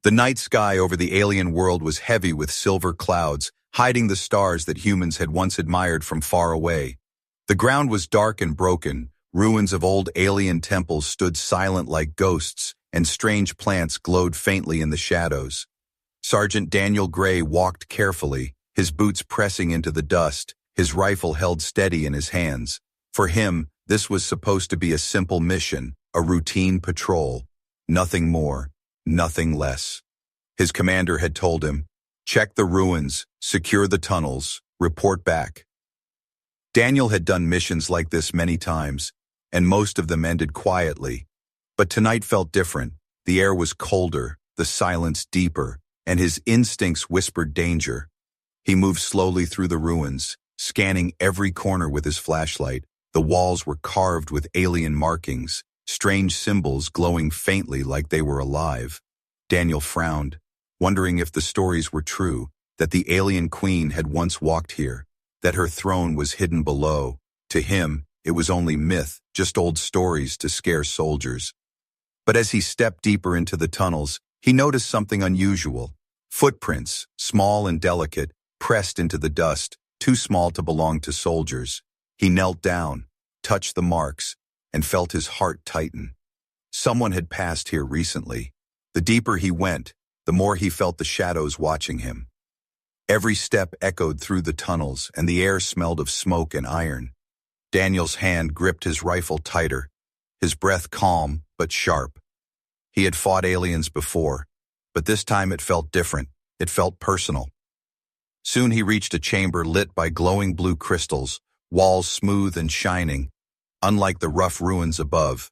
The night sky over the alien world was heavy with silver clouds, hiding the stars that humans had once admired from far away. The ground was dark and broken, ruins of old alien temples stood silent like ghosts, and strange plants glowed faintly in the shadows. Sergeant Daniel Gray walked carefully, his boots pressing into the dust, his rifle held steady in his hands. For him, this was supposed to be a simple mission, a routine patrol. Nothing more, nothing less. His commander had told him, "Check the ruins, secure the tunnels, report back." Daniel had done missions like this many times, and most of them ended quietly. But tonight felt different. The air was colder, the silence deeper, and his instincts whispered danger. He moved slowly through the ruins, scanning every corner with his flashlight. The walls were carved with alien markings, strange symbols glowing faintly like they were alive. Daniel frowned, wondering if the stories were true, that the alien queen had once walked here, that her throne was hidden below. To him, it was only myth, just old stories to scare soldiers. But as he stepped deeper into the tunnels, he noticed something unusual. Footprints, small and delicate, pressed into the dust, too small to belong to soldiers. He knelt down, touched the marks, and felt his heart tighten. Someone had passed here recently. The deeper he went, the more he felt the shadows watching him. Every step echoed through the tunnels, and the air smelled of smoke and iron. Daniel's hand gripped his rifle tighter, his breath calm but sharp. He had fought aliens before, but this time it felt different. It felt personal. Soon he reached a chamber lit by glowing blue crystals, walls smooth and shining, unlike the rough ruins above.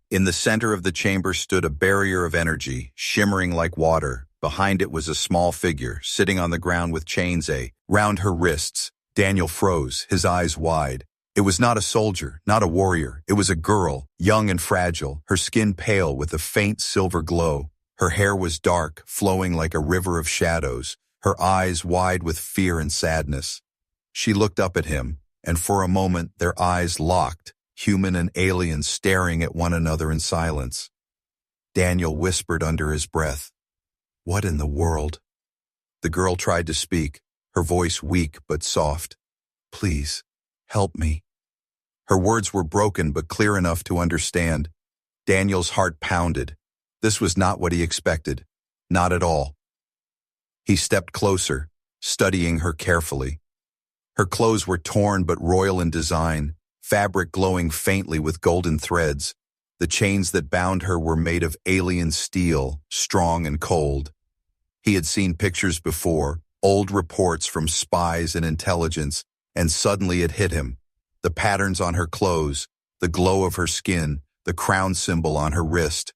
In the center of the chamber stood a barrier of energy, shimmering like water. Behind it was a small figure, sitting on the ground with chains round her wrists. Daniel froze, his eyes wide. It was not a soldier, not a warrior. It was a girl, young and fragile, her skin pale with a faint silver glow. Her hair was dark, flowing like a river of shadows, her eyes wide with fear and sadness. She looked up at him, and for a moment their eyes locked, human and alien staring at one another in silence. Daniel whispered under his breath, "What in the world?" The girl tried to speak, her voice weak but soft. "Please, help me." Her words were broken but clear enough to understand. Daniel's heart pounded. This was not what he expected. Not at all. He stepped closer, studying her carefully. Her clothes were torn but royal in design, fabric glowing faintly with golden threads. The chains that bound her were made of alien steel, strong and cold. He had seen pictures before, old reports from spies and intelligence, and suddenly it hit him. The patterns on her clothes, the glow of her skin, the crown symbol on her wrist.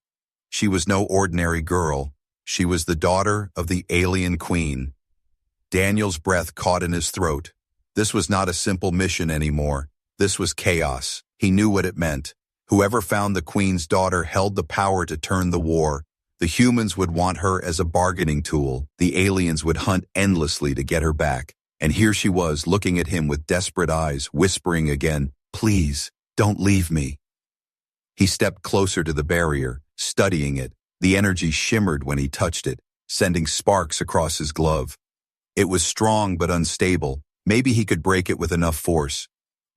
She was no ordinary girl. She was the daughter of the alien queen. Daniel's breath caught in his throat. This was not a simple mission anymore. This was chaos. He knew what it meant. Whoever found the queen's daughter held the power to turn the war. The humans would want her as a bargaining tool. The aliens would hunt endlessly to get her back. And here she was, looking at him with desperate eyes, whispering again, "Please, don't leave me." He stepped closer to the barrier, studying it. The energy shimmered when he touched it, sending sparks across his glove. It was strong but unstable. Maybe he could break it with enough force.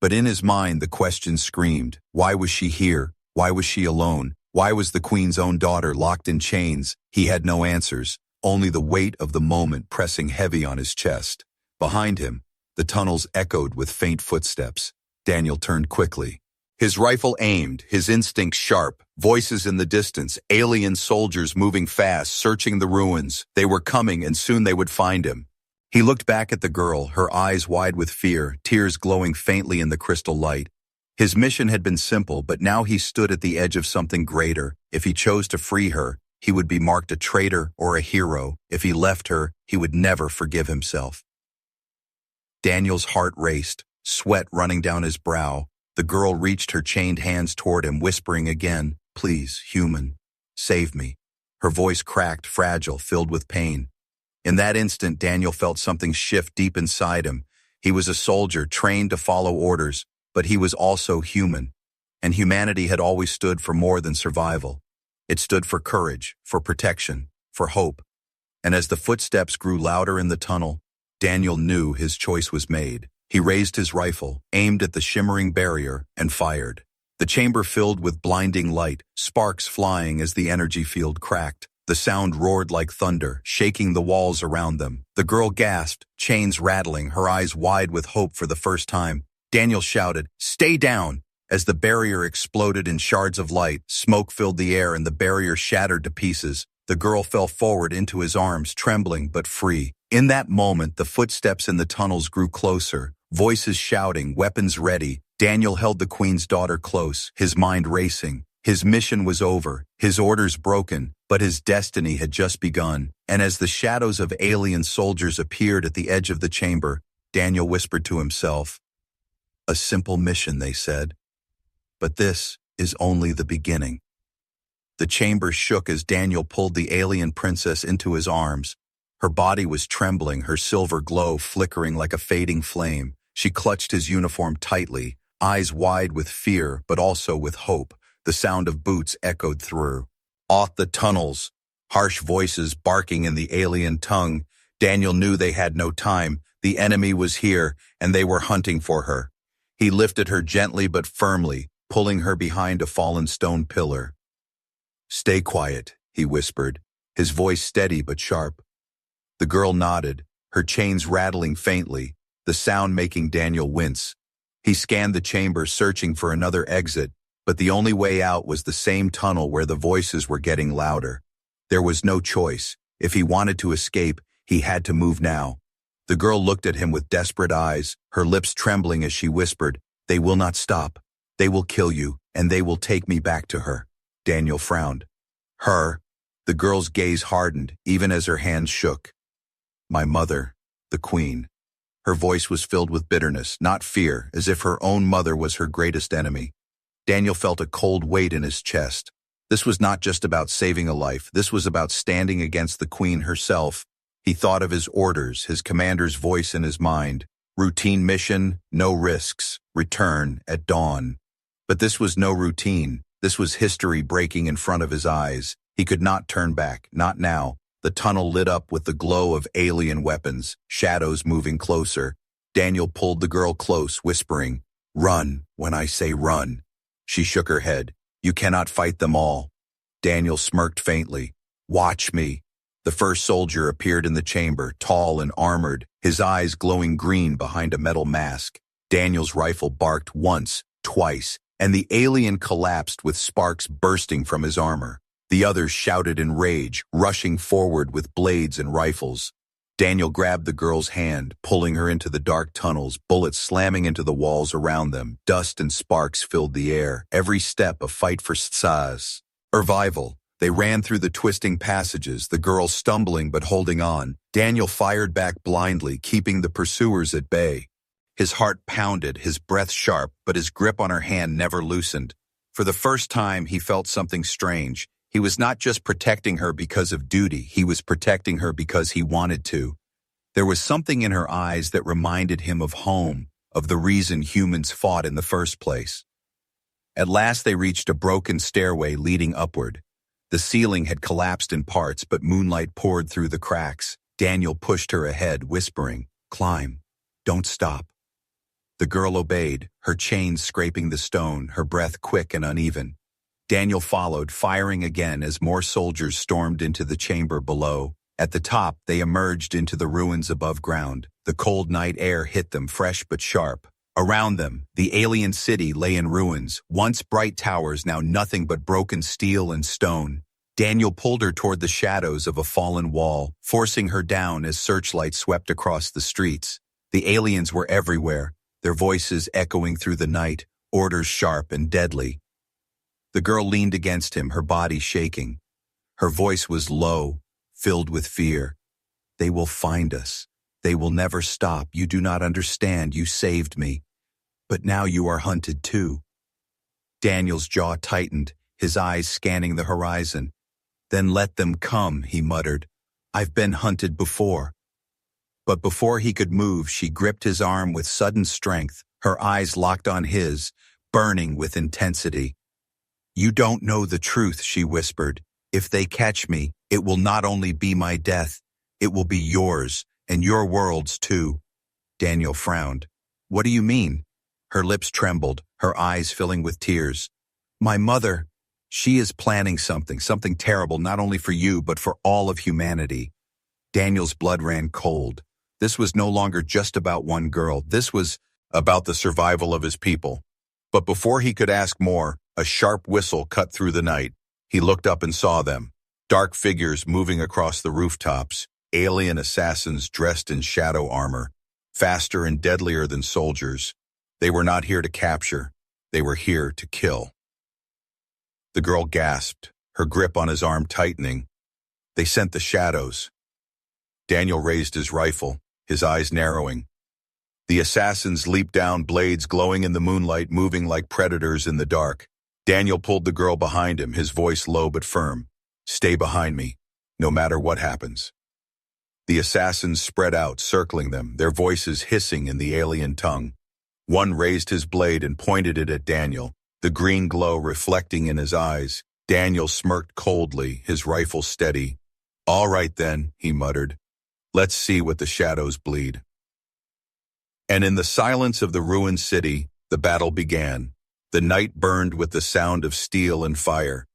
But in his mind, the question screamed, why was she here? Why was she alone? Why was the queen's own daughter locked in chains? He had no answers, only the weight of the moment pressing heavy on his chest. Behind him, the tunnels echoed with faint footsteps. Daniel turned quickly. His rifle aimed, his instincts sharp, voices in the distance, alien soldiers moving fast, searching the ruins. They were coming, and soon they would find him. He looked back at the girl, her eyes wide with fear, tears glowing faintly in the crystal light. His mission had been simple, but now he stood at the edge of something greater. If he chose to free her, he would be marked a traitor or a hero. If he left her, he would never forgive himself. Daniel's heart raced, sweat running down his brow. The girl reached her chained hands toward him, whispering again, "Please, human, save me." Her voice cracked, fragile, filled with pain. In that instant, Daniel felt something shift deep inside him. He was a soldier, trained to follow orders, but he was also human. And humanity had always stood for more than survival. It stood for courage, for protection, for hope. And as the footsteps grew louder in the tunnel, Daniel knew his choice was made. He raised his rifle, aimed at the shimmering barrier, and fired. The chamber filled with blinding light, sparks flying as the energy field cracked. The sound roared like thunder, shaking the walls around them. The girl gasped, chains rattling, her eyes wide with hope for the first time. Daniel shouted, "Stay down!" As the barrier exploded in shards of light, smoke filled the air and the barrier shattered to pieces. The girl fell forward into his arms, trembling but free. In that moment, the footsteps in the tunnels grew closer, voices shouting, weapons ready. Daniel held the Queen's daughter close, his mind racing. His mission was over, his orders broken, but his destiny had just begun. And as the shadows of alien soldiers appeared at the edge of the chamber, Daniel whispered to himself, "A simple mission," they said. But this is only the beginning. The chamber shook as Daniel pulled the alien princess into his arms. Her body was trembling, her silver glow flickering like a fading flame. She clutched his uniform tightly, eyes wide with fear but also with hope. The sound of boots echoed through. Off the tunnels, harsh voices barking in the alien tongue. Daniel knew they had no time. The enemy was here, and they were hunting for her. He lifted her gently but firmly, pulling her behind a fallen stone pillar. "Stay quiet," he whispered, his voice steady but sharp. The girl nodded, her chains rattling faintly, the sound making Daniel wince. He scanned the chamber, searching for another exit, but the only way out was the same tunnel where the voices were getting louder. There was no choice. If he wanted to escape, he had to move now. The girl looked at him with desperate eyes, her lips trembling as she whispered, "They will not stop. They will kill you, and they will take me back to her." Daniel frowned. "Her?" The girl's gaze hardened, even as her hands shook. "My mother, the Queen." Her voice was filled with bitterness, not fear, as if her own mother was her greatest enemy. Daniel felt a cold weight in his chest. This was not just about saving a life, this was about standing against the Queen herself. He thought of his orders, his commander's voice in his mind. Routine mission, no risks, return at dawn. But this was no routine. This was history breaking in front of his eyes. He could not turn back, not now. The tunnel lit up with the glow of alien weapons, shadows moving closer. Daniel pulled the girl close, whispering, "Run when I say run." She shook her head. "You cannot fight them all." Daniel smirked faintly. "Watch me." The first soldier appeared in the chamber, tall and armored, his eyes glowing green behind a metal mask. Daniel's rifle barked once, twice, and the alien collapsed with sparks bursting from his armor. The others shouted in rage, rushing forward with blades and rifles. Daniel grabbed the girl's hand, pulling her into the dark tunnels, bullets slamming into the walls around them. Dust and sparks filled the air, every step a fight for survival. They ran through the twisting passages, the girl stumbling but holding on. Daniel fired back blindly, keeping the pursuers at bay. His heart pounded, his breath sharp, but his grip on her hand never loosened. For the first time, he felt something strange. He was not just protecting her because of duty, he was protecting her because he wanted to. There was something in her eyes that reminded him of home, of the reason humans fought in the first place. At last they reached a broken stairway leading upward. The ceiling had collapsed in parts, but moonlight poured through the cracks. Daniel pushed her ahead, whispering, "Climb. Don't stop." The girl obeyed, her chains scraping the stone, her breath quick and uneven. Daniel followed, firing again as more soldiers stormed into the chamber below. At the top, they emerged into the ruins above ground. The cold night air hit them, fresh but sharp. Around them, the alien city lay in ruins, once bright towers, now nothing but broken steel and stone. Daniel pulled her toward the shadows of a fallen wall, forcing her down as searchlights swept across the streets. The aliens were everywhere, their voices echoing through the night, orders sharp and deadly. The girl leaned against him, her body shaking. Her voice was low, filled with fear. "They will find us. They will never stop. You do not understand. You saved me. But now you are hunted too." Daniel's jaw tightened, his eyes scanning the horizon. "Then let them come," he muttered. "I've been hunted before." But before he could move, she gripped his arm with sudden strength, her eyes locked on his, burning with intensity. "You don't know the truth," she whispered. "If they catch me, It will not only be my death, it will be yours, and your world's too. Daniel frowned. What do you mean? Her lips trembled, her eyes filling with tears. My mother, she is planning something terrible not only for you but for all of humanity. Daniel's blood ran cold. This was no longer just about one girl. This was about the survival of his people. But before he could ask more, a sharp whistle cut through the night. He looked up and saw them. Dark figures moving across the rooftops, alien assassins dressed in shadow armor, faster and deadlier than soldiers. They were not here to capture. They were here to kill. The girl gasped, her grip on his arm tightening. They sent the shadows. Daniel raised his rifle, his eyes narrowing. The assassins leaped down, blades glowing in the moonlight, moving like predators in the dark. Daniel pulled the girl behind him, his voice low but firm. Stay behind me, no matter what happens. The assassins spread out, circling them, their voices hissing in the alien tongue. One raised his blade and pointed it at Daniel, the green glow reflecting in his eyes. Daniel smirked coldly, his rifle steady. All right then, he muttered. Let's see what the shadows bleed. And in the silence of the ruined city, the battle began. The night burned with the sound of steel and fire.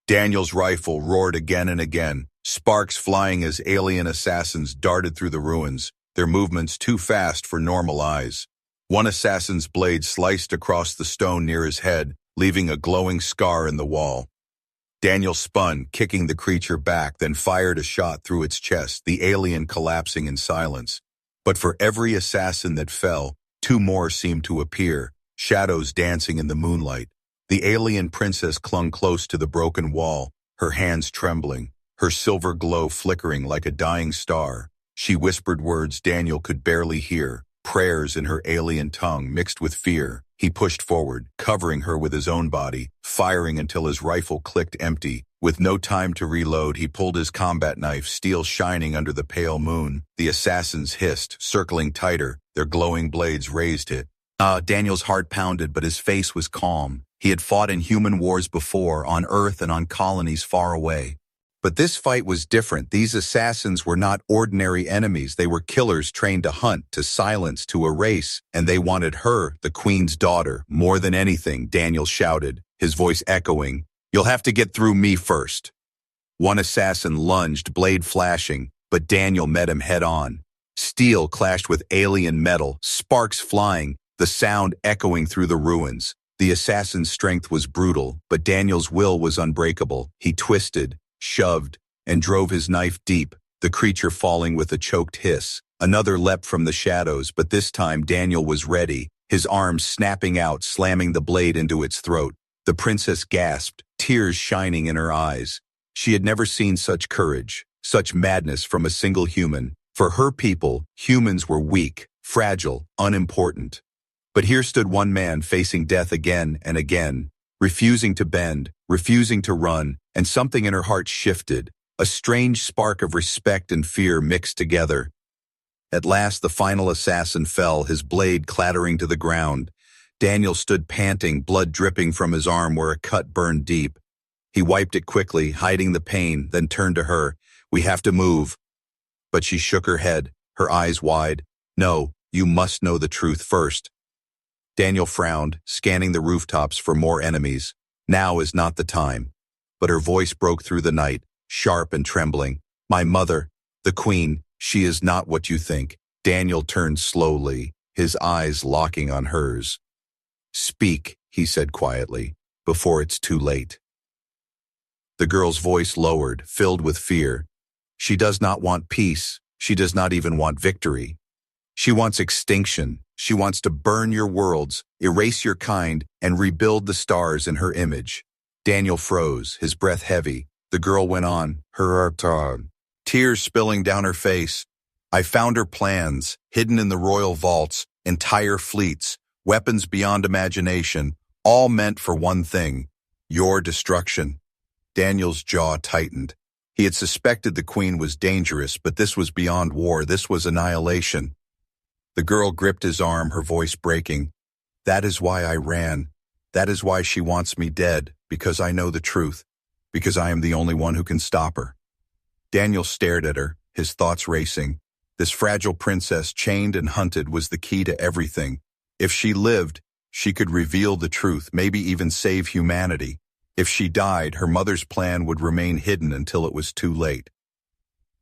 Daniel's rifle roared again and again, sparks flying as alien assassins darted through the ruins, their movements too fast for normal eyes. One assassin's blade sliced across the stone near his head, leaving a glowing scar in the wall. Daniel spun, kicking the creature back, then fired a shot through its chest, the alien collapsing in silence. But for every assassin that fell, two more seemed to appear, shadows dancing in the moonlight. The alien princess clung close to the broken wall, her hands trembling, her silver glow flickering like a dying star. She whispered words Daniel could barely hear, prayers in her alien tongue mixed with fear. He pushed forward, covering her with his own body, firing until his rifle clicked empty. With no time to reload, he pulled his combat knife, steel shining under the pale moon. The assassins hissed, circling tighter, their glowing blades raised it. Daniel's heart pounded, but his face was calm. He had fought in human wars before, on Earth and on colonies far away. But this fight was different. These assassins were not ordinary enemies. They were killers trained to hunt, to silence, to erase. And they wanted her, the Queen's daughter, more than anything, Daniel shouted, his voice echoing. You'll have to get through me first. One assassin lunged, blade flashing, but Daniel met him head on. Steel clashed with alien metal, sparks flying, the sound echoing through the ruins. The assassin's strength was brutal, but Daniel's will was unbreakable. He twisted, shoved, and drove his knife deep, the creature falling with a choked hiss. Another leapt from the shadows, but this time Daniel was ready, his arms snapping out, slamming the blade into its throat. The princess gasped, tears shining in her eyes. She had never seen such courage, such madness from a single human. For her people, humans were weak, fragile, unimportant. But here stood one man facing death again and again, refusing to bend, refusing to run, and something in her heart shifted, a strange spark of respect and fear mixed together. At last the final assassin fell, his blade clattering to the ground. Daniel stood panting, blood dripping from his arm where a cut burned deep. He wiped it quickly, hiding the pain, then turned to her. We have to move. But she shook her head, her eyes wide. No, you must know the truth first. Daniel frowned, scanning the rooftops for more enemies. Now is not the time. But her voice broke through the night, sharp and trembling. My mother, the Queen, she is not what you think. Daniel turned slowly, his eyes locking on hers. Speak, he said quietly, before it's too late. The girl's voice lowered, filled with fear. She does not want peace. She does not even want victory. She wants extinction. She wants to burn your worlds, erase your kind, and rebuild the stars in her image. Daniel froze, his breath heavy. The girl went on, her tears spilling down her face. I found her plans, hidden in the royal vaults, entire fleets, weapons beyond imagination, all meant for one thing, your destruction. Daniel's jaw tightened. He had suspected the Queen was dangerous, but this was beyond war, this was annihilation. The girl gripped his arm, her voice breaking. That is why I ran. That is why she wants me dead, because I know the truth, because I am the only one who can stop her. Daniel stared at her, his thoughts racing. This fragile princess, chained and hunted, was the key to everything. If she lived, she could reveal the truth, maybe even save humanity. If she died, her mother's plan would remain hidden until it was too late.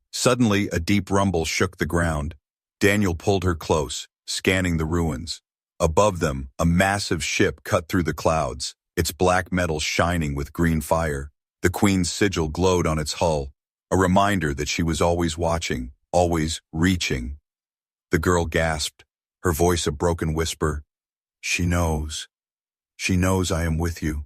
Suddenly, a deep rumble shook the ground. Daniel pulled her close, scanning the ruins. Above them, a massive ship cut through the clouds, its black metal shining with green fire. The Queen's sigil glowed on its hull, a reminder that she was always watching, always reaching. The girl gasped, her voice a broken whisper. She knows. She knows I am with you.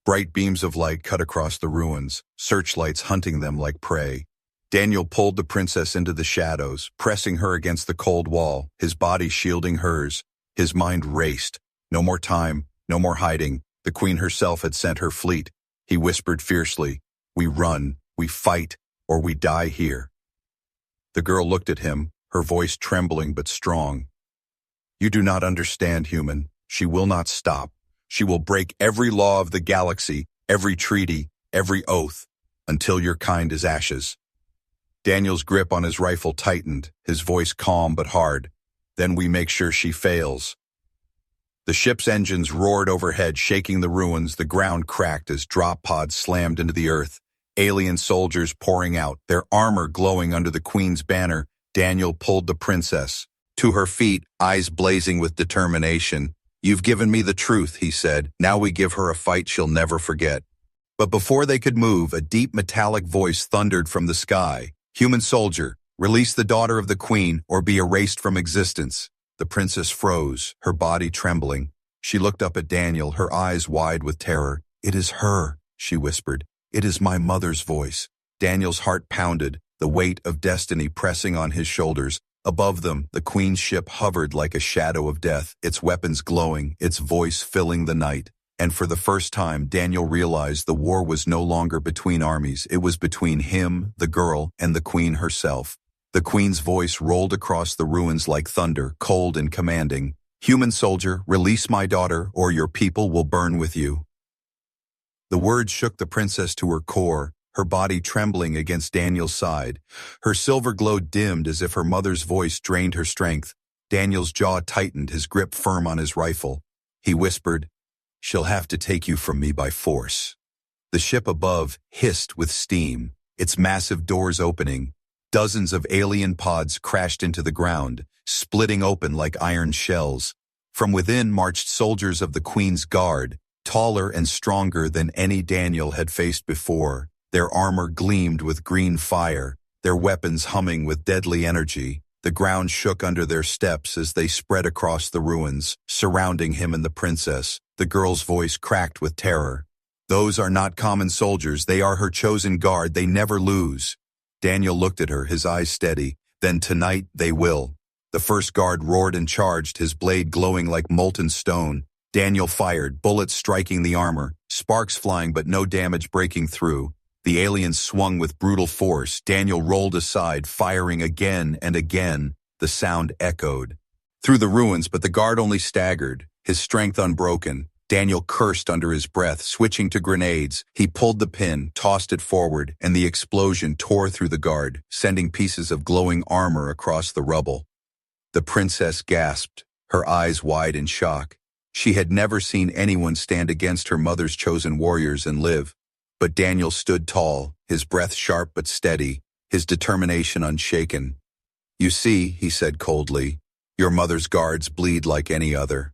Bright beams of light cut across the ruins, searchlights hunting them like prey. Daniel pulled the princess into the shadows, pressing her against the cold wall, his body shielding hers. His mind raced. No more time, no more hiding. The Queen herself had sent her fleet. He whispered fiercely, "We run, we fight, or we die here." The girl looked at him, her voice trembling but strong. "You do not understand, human. She will not stop. She will break every law of the galaxy, every treaty, every oath, until your kind is ashes." Daniel's grip on his rifle tightened, his voice calm but hard. "Then we make sure she fails." The ship's engines roared overhead, shaking the ruins. The ground cracked as drop pods slammed into the earth. Alien soldiers pouring out, their armor glowing under the Queen's banner. Daniel pulled the princess to her feet, eyes blazing with determination. "You've given me the truth," he said. "Now we give her a fight she'll never forget." But before they could move, a deep metallic voice thundered from the sky. "Human soldier, release the daughter of the Queen or be erased from existence." The princess froze, her body trembling. She looked up at Daniel, her eyes wide with terror. "It is her," she whispered. "It is my mother's voice." Daniel's heart pounded, the weight of destiny pressing on his shoulders. Above them, the Queen's ship hovered like a shadow of death, its weapons glowing, its voice filling the night. And for the first time, Daniel realized the war was no longer between armies. It was between him, the girl, and the Queen herself. The Queen's voice rolled across the ruins like thunder, cold and commanding. "Human soldier, release my daughter, or your people will burn with you." The words shook the princess to her core, her body trembling against Daniel's side. Her silver glow dimmed as if her mother's voice drained her strength. Daniel's jaw tightened, his grip firm on his rifle. He whispered, "She'll have to take you from me by force." The ship above hissed with steam, its massive doors opening. Dozens of alien pods crashed into the ground, splitting open like iron shells. From within marched soldiers of the Queen's Guard, taller and stronger than any Daniel had faced before. Their armor gleamed with green fire, their weapons humming with deadly energy. The ground shook under their steps as they spread across the ruins, surrounding him and the princess. The girl's voice cracked with terror. "Those are not common soldiers. They are her chosen guard. They never lose." Daniel looked at her, his eyes steady. "Then tonight they will." The first guard roared and charged, his blade glowing like molten stone. Daniel fired, bullets striking the armor, sparks flying but no damage breaking through. The aliens swung with brutal force. Daniel rolled aside, firing again and again. The sound echoed through the ruins, but the guard only staggered, his strength unbroken. Daniel cursed under his breath, switching to grenades. He pulled the pin, tossed it forward, and the explosion tore through the guard, sending pieces of glowing armor across the rubble. The princess gasped, her eyes wide in shock. She had never seen anyone stand against her mother's chosen warriors and live. But Daniel stood tall, his breath sharp but steady, his determination unshaken. "You see," he said coldly, "your mother's guards bleed like any other."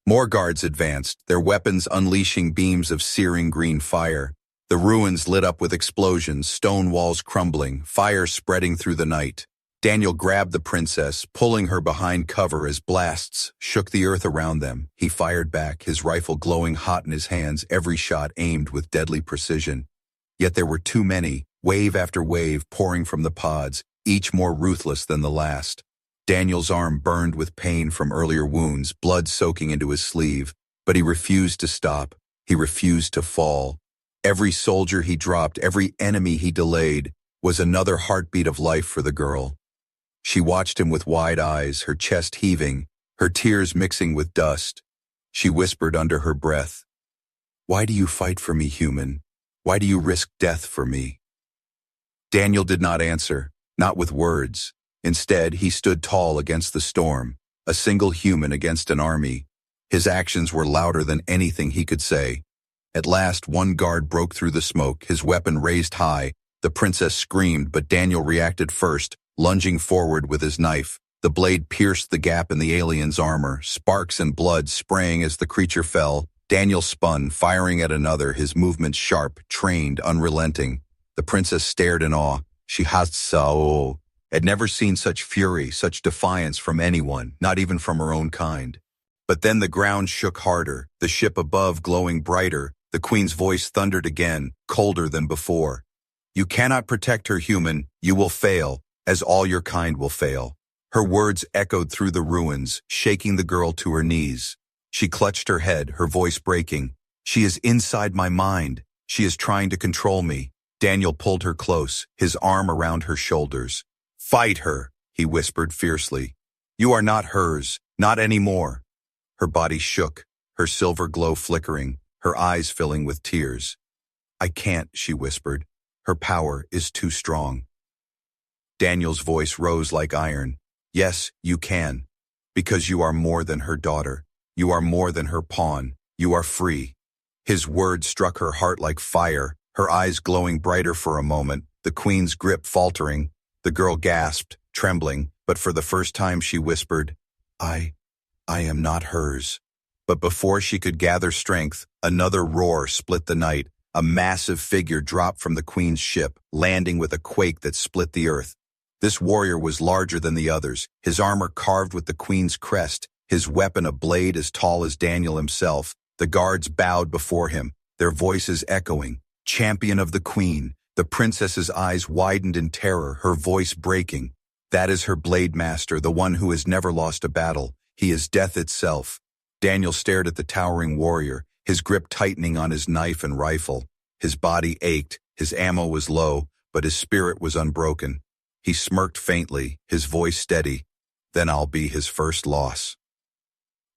More guards advanced, their weapons unleashing beams of searing green fire. The ruins lit up with explosions, stone walls crumbling, fire spreading through the night. Daniel grabbed the princess, pulling her behind cover as blasts shook the earth around them. He fired back, his rifle glowing hot in his hands, every shot aimed with deadly precision. Yet there were too many, wave after wave pouring from the pods, each more ruthless than the last. Daniel's arm burned with pain from earlier wounds, blood soaking into his sleeve, but he refused to stop. He refused to fall. Every soldier he dropped, every enemy he delayed, was another heartbeat of life for the girl. She watched him with wide eyes, her chest heaving, her tears mixing with dust. She whispered under her breath, "Why do you fight for me, human? Why do you risk death for me?" Daniel did not answer, not with words. Instead, he stood tall against the storm, a single human against an army. His actions were louder than anything he could say. At last, one guard broke through the smoke, his weapon raised high. The princess screamed, but Daniel reacted first, lunging forward with his knife. The blade pierced the gap in the alien's armor, sparks and blood spraying as the creature fell. Daniel spun, firing at another, his movements sharp, trained, unrelenting. The princess stared in awe. She had never seen such fury, such defiance from anyone, not even from her own kind. But then the ground shook harder, the ship above glowing brighter. The queen's voice thundered again, colder than before. You cannot protect her, human. You will fail, as all your kind will fail. Her words echoed through the ruins, shaking the girl to her knees. She clutched her head, her voice breaking. She is inside my mind. She is trying to control me. Daniel pulled her close, his arm around her shoulders. Fight her, he whispered fiercely. You are not hers, not anymore. Her body shook, her silver glow flickering, her eyes filling with tears. I can't, she whispered. Her power is too strong. Daniel's voice rose like iron. Yes, you can. Because you are more than her daughter. You are more than her pawn. You are free. His words struck her heart like fire, her eyes glowing brighter for a moment, the queen's grip faltering. The girl gasped, trembling, but for the first time she whispered, I am not hers. But before she could gather strength, another roar split the night. A massive figure dropped from the queen's ship, landing with a quake that split the earth. This warrior was larger than the others, his armor carved with the queen's crest, his weapon a blade as tall as Daniel himself. The guards bowed before him, their voices echoing. Champion of the queen. The princess's eyes widened in terror, her voice breaking. That is her blade master, the one who has never lost a battle. He is death itself. Daniel stared at the towering warrior, his grip tightening on his knife and rifle. His body ached, his ammo was low, but his spirit was unbroken. He smirked faintly, his voice steady. Then I'll be his first loss.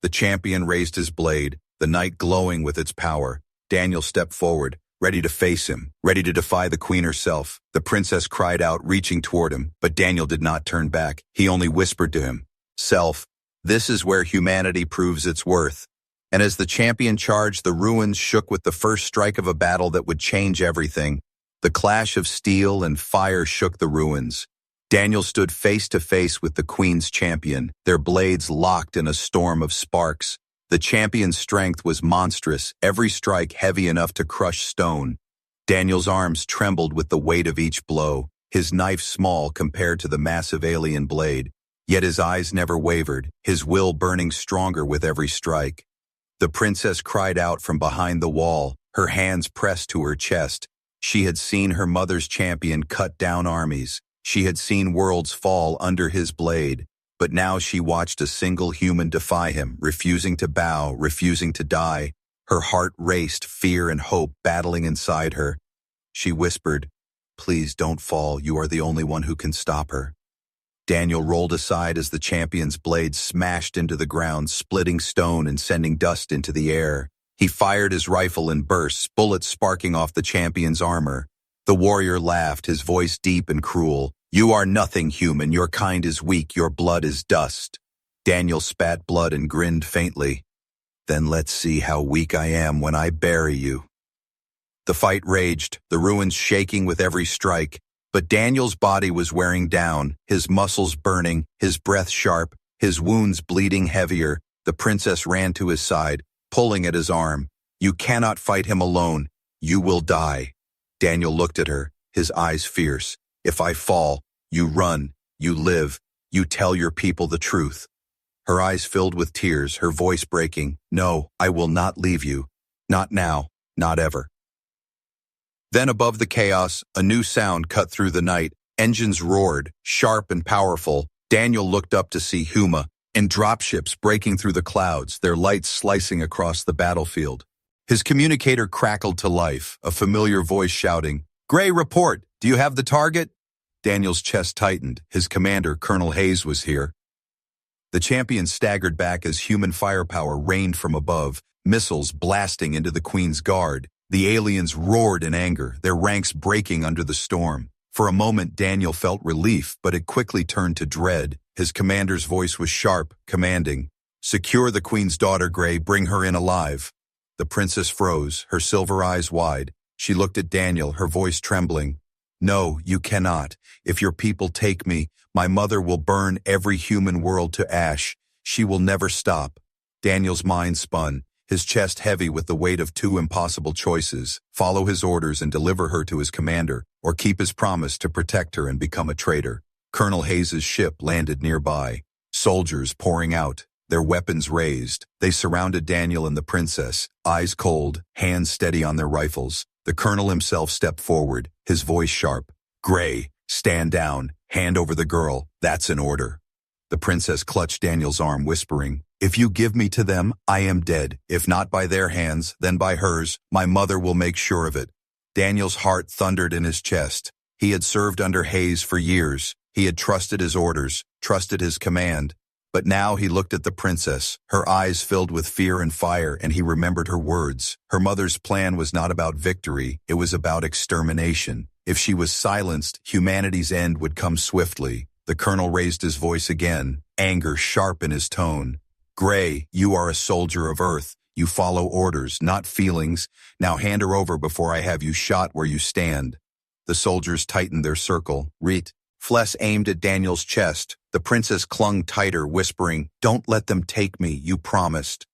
The champion raised his blade, the night glowing with its power. Daniel stepped forward, ready to face him, ready to defy the queen herself. The princess cried out, reaching toward him, but Daniel did not turn back. He only whispered to him, Self, this is where humanity proves its worth. And as the champion charged, the ruins shook with the first strike of a battle that would change everything. The clash of steel and fire shook the ruins. Daniel stood face to face with the queen's champion, their blades locked in a storm of sparks. The champion's strength was monstrous, every strike heavy enough to crush stone. Daniel's arms trembled with the weight of each blow, his knife small compared to the massive alien blade. Yet his eyes never wavered, his will burning stronger with every strike. The princess cried out from behind the wall, her hands pressed to her chest. She had seen her mother's champion cut down armies. She had seen worlds fall under his blade. But now she watched a single human defy him, refusing to bow, refusing to die. Her heart raced, fear and hope battling inside her. She whispered, Please don't fall, you are the only one who can stop her. Daniel rolled aside as the champion's blade smashed into the ground, splitting stone and sending dust into the air. He fired his rifle in bursts, bullets sparking off the champion's armor. The warrior laughed, his voice deep and cruel. You are nothing, human. Your kind is weak. Your blood is dust. Daniel spat blood and grinned faintly. Then let's see how weak I am when I bury you. The fight raged, the ruins shaking with every strike. But Daniel's body was wearing down, his muscles burning, his breath sharp, his wounds bleeding heavier. The princess ran to his side, pulling at his arm. You cannot fight him alone. You will die. Daniel looked at her, his eyes fierce. If I fall, you run, you live, you tell your people the truth. Her eyes filled with tears, her voice breaking. No, I will not leave you. Not now, not ever. Then above the chaos, a new sound cut through the night. Engines roared, sharp and powerful. Daniel looked up to see Huma and dropships breaking through the clouds, their lights slicing across the battlefield. His communicator crackled to life, a familiar voice shouting, Gray, report! Do you have the target? Daniel's chest tightened. His commander, Colonel Hayes, was here. The champion staggered back as human firepower rained from above, missiles blasting into the Queen's guard. The aliens roared in anger, their ranks breaking under the storm. For a moment, Daniel felt relief, but it quickly turned to dread. His commander's voice was sharp, commanding, "Secure the Queen's daughter, Gray. Bring her in alive." The princess froze, her silver eyes wide. She looked at Daniel, her voice trembling. "No, you cannot. If your people take me, my mother will burn every human world to ash. She will never stop." Daniel's mind spun, his chest heavy with the weight of two impossible choices: follow his orders and deliver her to his commander, or keep his promise to protect her and become a traitor. Colonel Hayes's ship landed nearby. Soldiers pouring out, their weapons raised. They surrounded Daniel and the princess, eyes cold, hands steady on their rifles. The colonel himself stepped forward, his voice sharp. "Gray, stand down. Hand over the girl. That's an order." The princess clutched Daniel's arm, whispering, "If you give me to them, I am dead. If not by their hands, then by hers. My mother will make sure of it." Daniel's heart thundered in his chest. He had served under Hayes for years. He had trusted his orders, trusted his command. But now he looked at the princess, her eyes filled with fear and fire, and he remembered her words. Her mother's plan was not about victory, it was about extermination. If she was silenced, humanity's end would come swiftly. The colonel raised his voice again, anger sharp in his tone. "Gray, you are a soldier of Earth. You follow orders, not feelings. Now hand her over before I have you shot where you stand." The soldiers tightened their circle. Reet. Flesh aimed at Daniel's chest. The princess clung tighter, whispering, "Don't let them take me, you promised."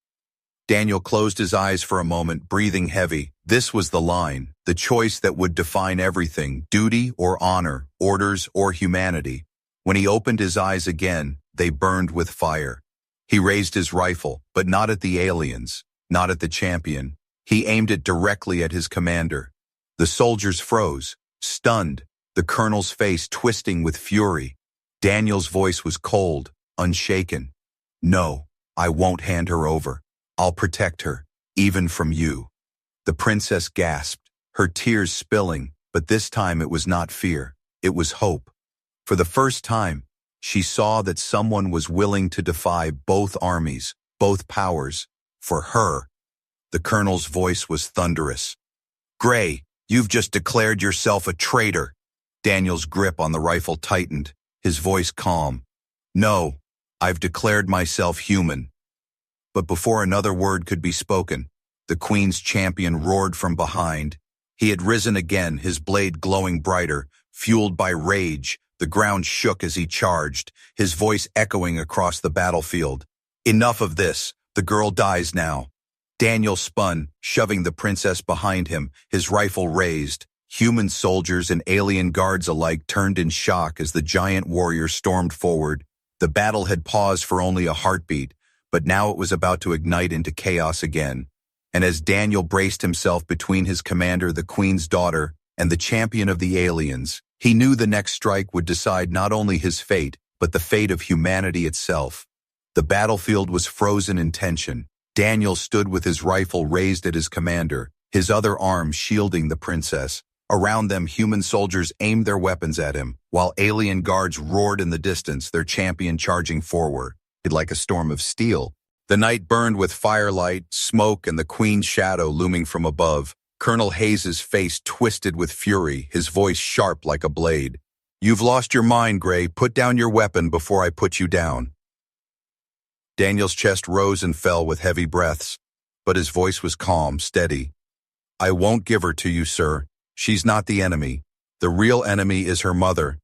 Daniel closed his eyes for a moment, breathing heavy. This was the line, the choice that would define everything: duty or honor, orders or humanity. When he opened his eyes again, they burned with fire. He raised his rifle, but not at the aliens, not at the champion. He aimed it directly at his commander. The soldiers froze, stunned, the colonel's face twisting with fury. Daniel's voice was cold, unshaken. "No, I won't hand her over. I'll protect her, even from you." The princess gasped, her tears spilling, but this time it was not fear, it was hope. For the first time, she saw that someone was willing to defy both armies, both powers, for her. The colonel's voice was thunderous. "Gray, you've just declared yourself a traitor." Daniel's grip on the rifle tightened, his voice calm. "No, I've declared myself human." But before another word could be spoken, the Queen's champion roared from behind. He had risen again, his blade glowing brighter, fueled by rage. The ground shook as he charged, his voice echoing across the battlefield. "Enough of this. The girl dies now." Daniel spun, shoving the princess behind him, his rifle raised. Human soldiers and alien guards alike turned in shock as the giant warrior stormed forward. The battle had paused for only a heartbeat, but now it was about to ignite into chaos again. And as Daniel braced himself between his commander, the Queen's daughter, and the champion of the aliens, he knew the next strike would decide not only his fate, but the fate of humanity itself. The battlefield was frozen in tension. Daniel stood with his rifle raised at his commander, his other arm shielding the princess. Around them, human soldiers aimed their weapons at him, while alien guards roared in the distance, their champion charging forward, like a storm of steel. The night burned with firelight, smoke, and the Queen's shadow looming from above. Colonel Hayes's face twisted with fury, his voice sharp like a blade. "You've lost your mind, Gray. Put down your weapon before I put you down." Daniel's chest rose and fell with heavy breaths, but his voice was calm, steady. "I won't give her to you, sir. She's not the enemy. The real enemy is her mother,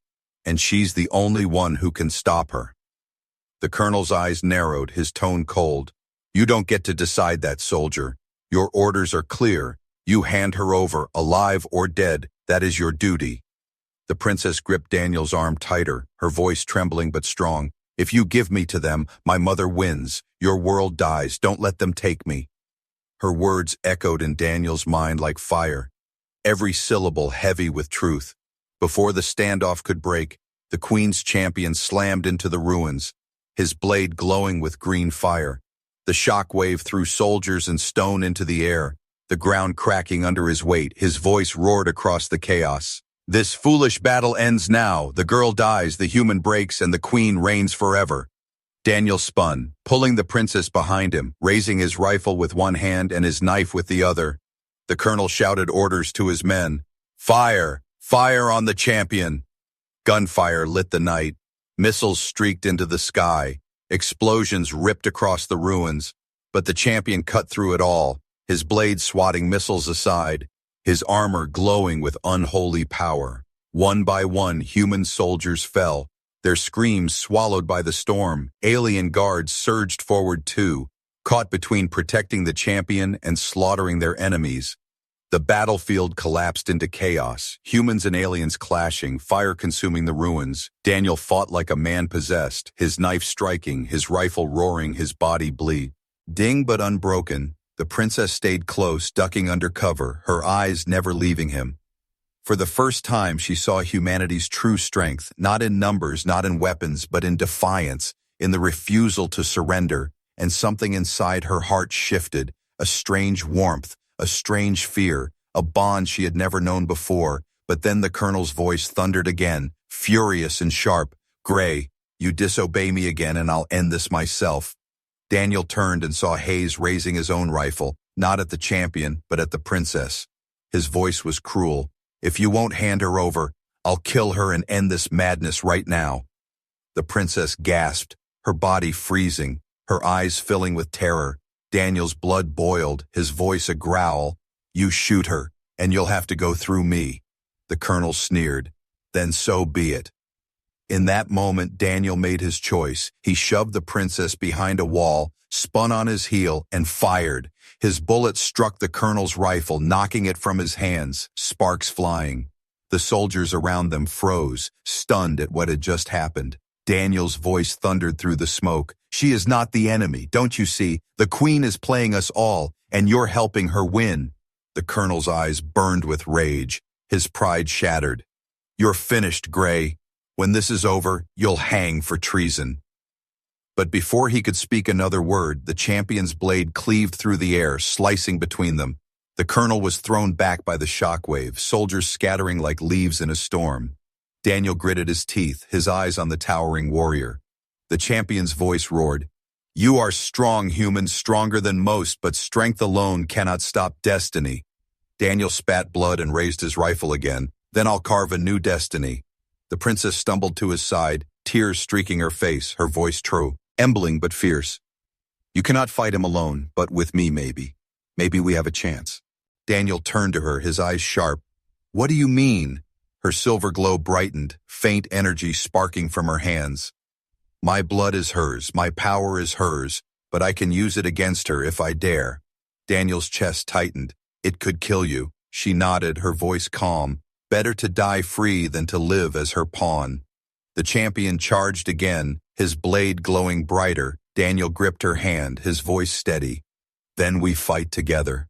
and she's the only one who can stop her." The colonel's eyes narrowed, his tone cold. "You don't get to decide that, soldier. Your orders are clear. You hand her over, alive or dead. That is your duty." The princess gripped Daniel's arm tighter, her voice trembling but strong. "If you give me to them, my mother wins. Your world dies. Don't let them take me." Her words echoed in Daniel's mind like fire, every syllable heavy with truth. Before the standoff could break, the Queen's champion slammed into the ruins, his blade glowing with green fire. The shock wave threw soldiers and stone into the air, the ground cracking under his weight. His voice roared across the chaos. "This foolish battle ends now. The girl dies, the human breaks, and the Queen reigns forever." Daniel spun, pulling the princess behind him, raising his rifle with one hand and his knife with the other. The colonel shouted orders to his men. "Fire! Fire on the champion! Gunfire lit the night. Missiles streaked into the sky. Explosions ripped across the ruins. But the champion cut through it all, his blade swatting missiles aside, his armor glowing with unholy power. One by one, human soldiers fell, their screams swallowed by the storm. Alien guards surged forward too, caught between protecting the champion and slaughtering their enemies. The battlefield collapsed into chaos, humans and aliens clashing, fire consuming the ruins. Daniel fought like a man possessed, his knife striking, his rifle roaring, his body bleed. Ding but unbroken, the princess stayed close, ducking under cover, her eyes never leaving him. For the first time, she saw humanity's true strength, not in numbers, not in weapons, but in defiance, in the refusal to surrender. And something inside her heart shifted, a strange warmth, a strange fear, a bond she had never known before. But then the colonel's voice thundered again, furious and sharp. "Gray, you disobey me again and I'll end this myself." Daniel turned and saw Hayes raising his own rifle, not at the champion, but at the princess. His voice was cruel. "If you won't hand her over, I'll kill her and end this madness right now." The princess gasped, her body freezing, her eyes filling with terror. Daniel's blood boiled, his voice a growl. "You shoot her, and you'll have to go through me." The colonel sneered. "Then so be it." In that moment, Daniel made his choice. He shoved the princess behind a wall, spun on his heel, and fired. His bullet struck the colonel's rifle, knocking it from his hands, sparks flying. The soldiers around them froze, stunned at what had just happened. Daniel's voice thundered through the smoke. "She is not the enemy, don't you see? The queen is playing us all, and you're helping her win." The colonel's eyes burned with rage, his pride shattered. "You're finished, Gray. When this is over, you'll hang for treason." But before he could speak another word, the champion's blade cleaved through the air, slicing between them. The colonel was thrown back by the shockwave, soldiers scattering like leaves in a storm. Daniel gritted his teeth, his eyes on the towering warrior. The champion's voice roared, "You are strong, human, stronger than most, but strength alone cannot stop destiny." Daniel spat blood and raised his rifle again. "Then I'll carve a new destiny." The princess stumbled to his side, tears streaking her face, her voice true, trembling but fierce. "You cannot fight him alone, but with me maybe. Maybe we have a chance." Daniel turned to her, his eyes sharp. "What do you mean?" Her silver glow brightened, faint energy sparking from her hands. "My blood is hers, my power is hers, but I can use it against her if I dare." Daniel's chest tightened. "It could kill you." She nodded, her voice calm. "Better to die free than to live as her pawn." The champion charged again, his blade glowing brighter. Daniel gripped her hand, his voice steady. "Then we fight together."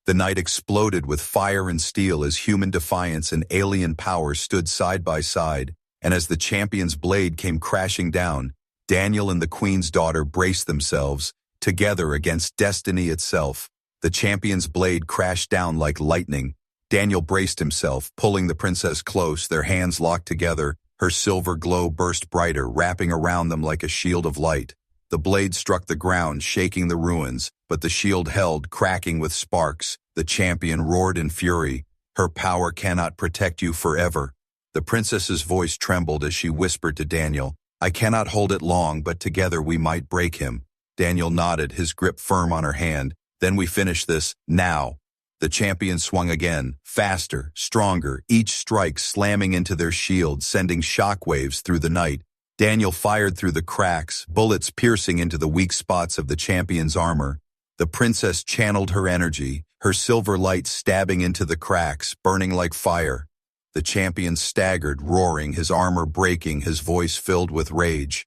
The night exploded with fire and steel as human defiance and alien power stood side by side, and as the champion's blade came crashing down, Daniel and the queen's daughter braced themselves, together against destiny itself. The champion's blade crashed down like lightning. Daniel braced himself, pulling the princess close, their hands locked together. Her silver glow burst brighter, wrapping around them like a shield of light. The blade struck the ground, shaking the ruins, but the shield held, cracking with sparks. The champion roared in fury. "Her power cannot protect you forever." The princess's voice trembled as she whispered to Daniel, "I cannot hold it long, but together we might break him." Daniel nodded, his grip firm on her hand. "Then we finish this, now." The champion swung again, faster, stronger, each strike slamming into their shield, sending shockwaves through the night. Daniel fired through the cracks, bullets piercing into the weak spots of the champion's armor. The princess channeled her energy, her silver light stabbing into the cracks, burning like fire. The champion staggered, roaring, his armor breaking, his voice filled with rage.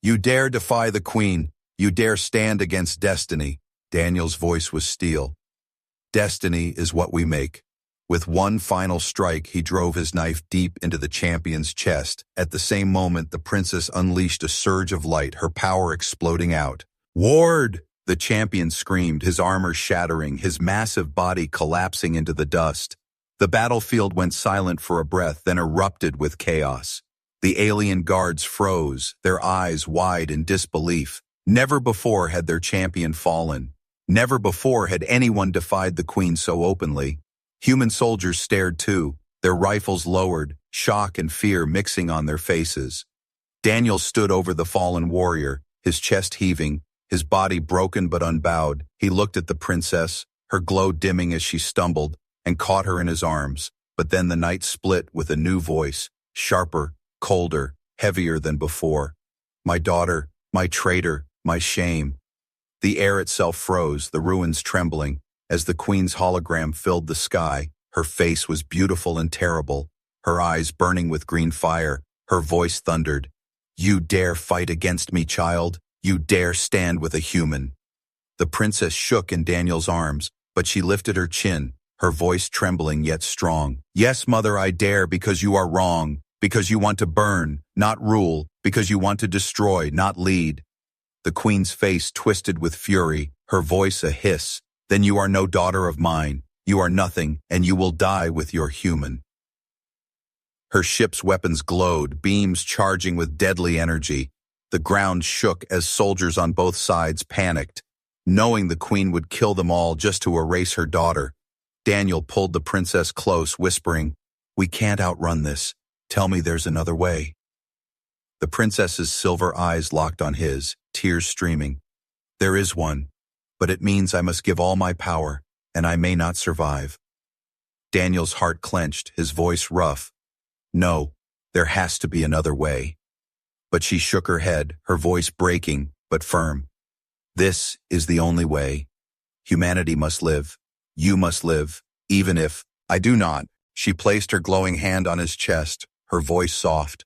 "You dare defy the queen. You dare stand against destiny." Daniel's voice was steel. "Destiny is what we make." With one final strike, he drove his knife deep into the champion's chest. At the same moment, the princess unleashed a surge of light, her power exploding out. "Ward!" The champion screamed, his armor shattering, his massive body collapsing into the dust. The battlefield went silent for a breath, then erupted with chaos. The alien guards froze, their eyes wide in disbelief. Never before had their champion fallen. Never before had anyone defied the queen so openly. Human soldiers stared too, their rifles lowered, shock and fear mixing on their faces. Daniel stood over the fallen warrior, his chest heaving, his body broken but unbowed. He looked at the princess, her glow dimming as she stumbled, and caught her in his arms. But then the night split with a new voice, sharper, colder, heavier than before. My daughter, my traitor, my shame. The air itself froze, the ruins trembling. As the queen's hologram filled the sky, her face was beautiful and terrible, her eyes burning with green fire, her voice thundered. You dare fight against me, child? You dare stand with a human? The princess shook in Daniel's arms, but she lifted her chin, her voice trembling yet strong. Yes, mother, I dare, because you are wrong, because you want to burn, not rule, because you want to destroy, not lead. The queen's face twisted with fury, her voice a hiss. Then you are no daughter of mine, you are nothing, and you will die with your human. Her ship's weapons glowed, beams charging with deadly energy. The ground shook as soldiers on both sides panicked, knowing the queen would kill them all just to erase her daughter. Daniel pulled the princess close, whispering, We can't outrun this. Tell me there's another way. The princess's silver eyes locked on his, tears streaming. There is one, but it means I must give all my power, and I may not survive. Daniel's heart clenched, his voice rough. No, there has to be another way. But she shook her head, her voice breaking, but firm. This is the only way. Humanity must live. You must live, even if I do not. She placed her glowing hand on his chest, her voice soft.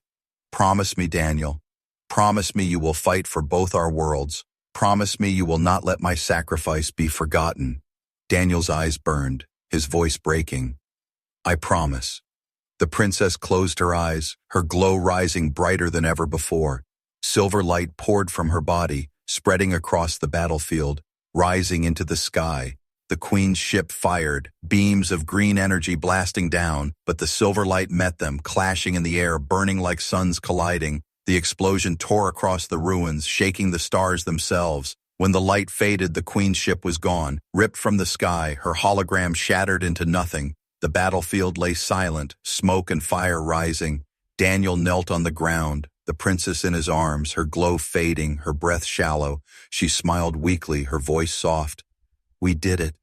Promise me, Daniel. Promise me you will fight for both our worlds. Promise me you will not let my sacrifice be forgotten. Daniel's eyes burned, his voice breaking. I promise. The princess closed her eyes, her glow rising brighter than ever before. Silver light poured from her body, spreading across the battlefield, rising into the sky. The queen's ship fired, beams of green energy blasting down, but the silver light met them, clashing in the air, burning like suns colliding. The explosion tore across the ruins, shaking the stars themselves. When the light faded, the queen's ship was gone, ripped from the sky, her hologram shattered into nothing. The battlefield lay silent, smoke and fire rising. Daniel knelt on the ground, the princess in his arms, her glow fading, her breath shallow. She smiled weakly, her voice soft. We did it.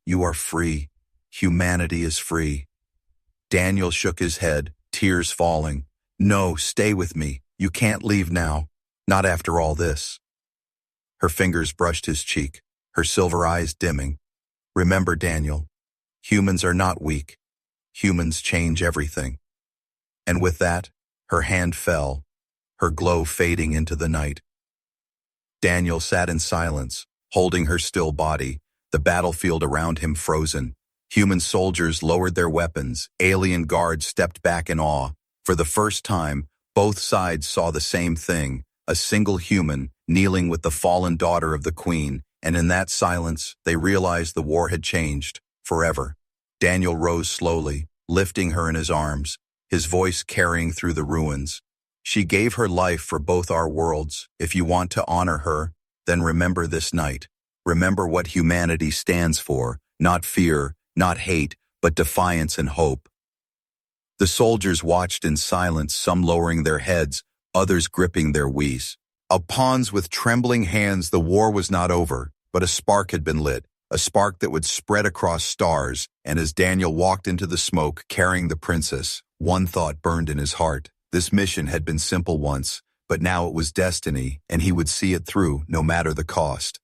You are free. Humanity is free. Daniel shook his head, tears falling. No, stay with me. You can't leave now. Not after all this. Her fingers brushed his cheek, her silver eyes dimming. Remember, Daniel, humans are not weak. Humans change everything. And with that, her hand fell, her glow fading into the night. Daniel sat in silence, holding her still body, the battlefield around him frozen. Human soldiers lowered their weapons, alien guards stepped back in awe. For the first time, both sides saw the same thing, a single human kneeling with the fallen daughter of the queen, and in that silence, they realized the war had changed, forever. Daniel rose slowly, lifting her in his arms, his voice carrying through the ruins. She gave her life for both our worlds. If you want to honor her, then remember this night. Remember what humanity stands for, not fear, not hate, but defiance and hope. The soldiers watched in silence, some lowering their heads, others gripping their wheels. Of pawns with trembling hands, the war was not over, but a spark had been lit, a spark that would spread across stars, and as Daniel walked into the smoke carrying the princess, one thought burned in his heart. This mission had been simple once, but now it was destiny, and he would see it through no matter the cost.